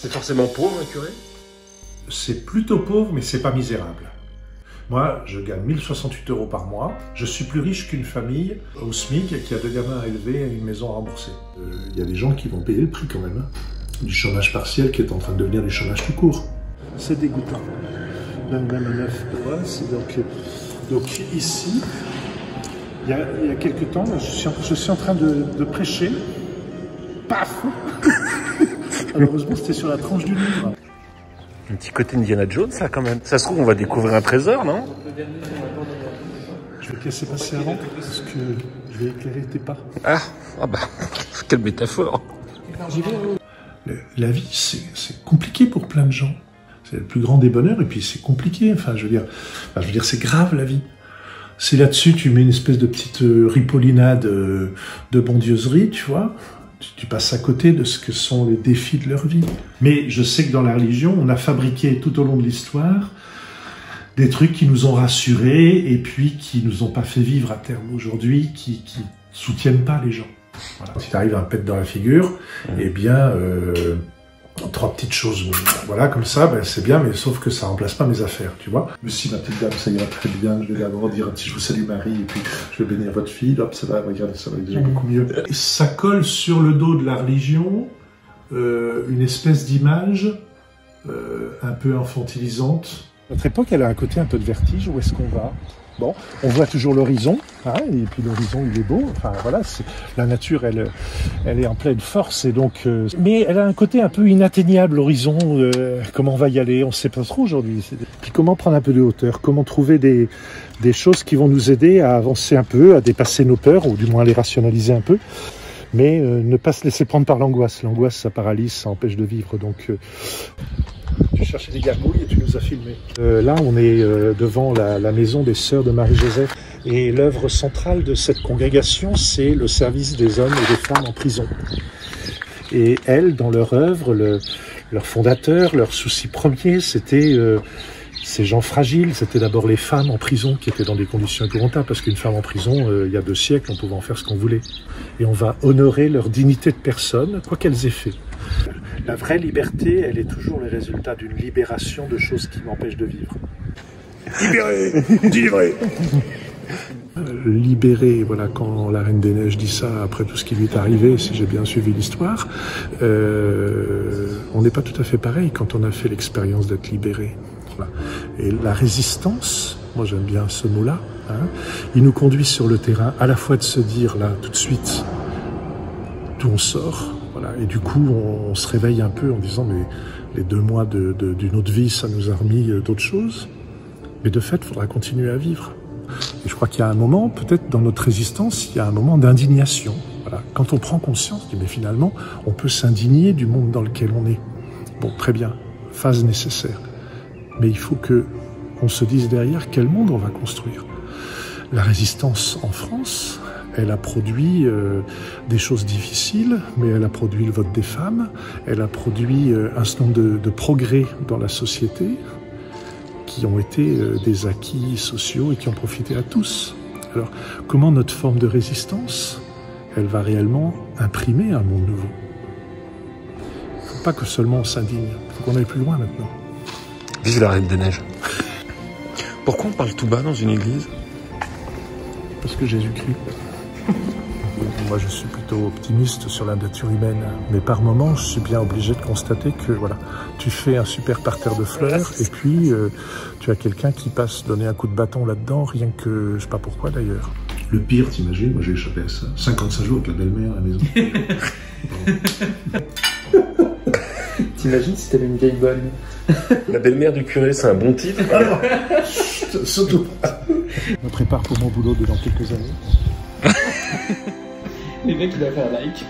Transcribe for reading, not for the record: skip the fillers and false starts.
C'est forcément pauvre, un curé? C'est plutôt pauvre, mais c'est pas misérable. Moi, je gagne 1068 € par mois. Je suis plus riche qu'une famille au SMIC qui a 2 gamins à élever et une maison à rembourser. Il y a des gens qui vont payer le prix quand même, hein, du chômage partiel qui est en train de devenir du chômage tout court. C'est dégoûtant. Même à 9 doigts, c'est donc ici, il y a quelques temps, je suis en train de prêcher. Paf. Alors, heureusement, c'était sur la tranche du livre. Un petit côté Indiana Jones, ça, quand même. Ça se trouve, on va découvrir un trésor, non? Je vais te laisser passer avant, parce que je vais éclairer tes pas. Ah bah, quelle métaphore. La vie, c'est compliqué pour plein de gens. C'est le plus grand des bonheurs, et puis c'est compliqué. Enfin, je veux dire, c'est grave, la vie. Si là-dessus, tu mets une espèce de petite ripollinade de bondieuserie, tu vois, tu passes à côté de ce que sont les défis de leur vie. Mais je sais que dans la religion, on a fabriqué tout au long de l'histoire des trucs qui nous ont rassurés et puis qui nous ont pas fait vivre à terme aujourd'hui, qui soutiennent pas les gens. Voilà. Si tu arrives à un pet dans la figure, eh bien, 3 petites choses, voilà, comme ça, ben, c'est bien, mais sauf que ça remplace pas mes affaires, tu vois. Mais si ma petite dame, ça ira très bien, je vais d'abord dire, je vous salue Marie, et puis je vais bénir votre fille, hop, ça va, regardez, ça va déjà beaucoup mieux. Et ça colle sur le dos de la religion, une espèce d'image un peu infantilisante. Notre époque, elle a un côté un peu de vertige, où est-ce qu'on va? Bon, on voit toujours l'horizon, hein, et puis l'horizon il est beau, enfin voilà, la nature elle est en pleine force, et donc, mais elle a un côté un peu inatteignable, l'horizon, comment on va y aller, on ne sait pas trop aujourd'hui. Puis comment prendre un peu de hauteur, comment trouver des choses qui vont nous aider à avancer un peu, à dépasser nos peurs, ou du moins les rationaliser un peu, mais ne pas se laisser prendre par l'angoisse. L'angoisse ça paralyse, ça empêche de vivre, donc... Tu cherchais des gargouilles et tu nous as filmé. Là, on est devant la maison des Sœurs de Marie-Joseph. Et l'œuvre centrale de cette congrégation, c'est le service des hommes et des femmes en prison. Et elles, dans leur œuvre, leur fondateur, leur souci premier, c'était ces gens fragiles. C'était d'abord les femmes en prison qui étaient dans des conditions épouvantables. Parce qu'une femme en prison, il y a 2 siècles, on pouvait en faire ce qu'on voulait. Et on va honorer leur dignité de personne, quoi qu'elles aient fait. La vraie liberté, elle est toujours le résultat d'une libération de choses qui m'empêchent de vivre. Libéré, délivré. Libéré, voilà, quand la Reine des Neiges dit ça, après tout ce qui lui est arrivé, si j'ai bien suivi l'histoire, on n'est pas tout à fait pareil quand on a fait l'expérience d'être libéré. Voilà. Et la résistance, moi j'aime bien ce mot-là, hein, il nous conduit sur le terrain à la fois de se dire là tout de suite d'où on sort. Voilà. Et du coup, on se réveille un peu en disant mais les 2 mois d'une autre vie, ça nous a remis d'autres choses. Mais de fait, il faudra continuer à vivre. Et je crois qu'il y a un moment, peut-être dans notre résistance, il y a un moment d'indignation. Voilà. Quand on prend conscience, mais finalement, on peut s'indigner du monde dans lequel on est. Bon, très bien, phase nécessaire. Mais il faut qu'on se dise derrière quel monde on va construire. La résistance en France... Elle a produit des choses difficiles, mais elle a produit le vote des femmes, elle a produit un certain nombre de progrès dans la société qui ont été des acquis sociaux et qui ont profité à tous. Alors, comment notre forme de résistance, elle va réellement imprimer un monde nouveau? Il ne faut pas que seulement on s'indigne, il faut qu'on aille plus loin maintenant. Vive la Reine des Neiges. Pourquoi on parle tout bas dans une église? Parce que Jésus-Christ. Moi, je suis plutôt optimiste sur la nature humaine, mais par moments, je suis bien obligé de constater que voilà, tu fais un super parterre de fleurs, et puis tu as quelqu'un qui passe donner un coup de bâton là-dedans, rien que, je sais pas pourquoi d'ailleurs. Le pire, t'imagines, moi j'ai échappé à ça, 55 jours avec la belle-mère à la maison. T'imagines si t'avais une vieille bonne? La belle-mère du curé, c'est un bon titre. Surtout pas. Je me prépare pour mon boulot de dans quelques années. Les mecs, il va faire un like.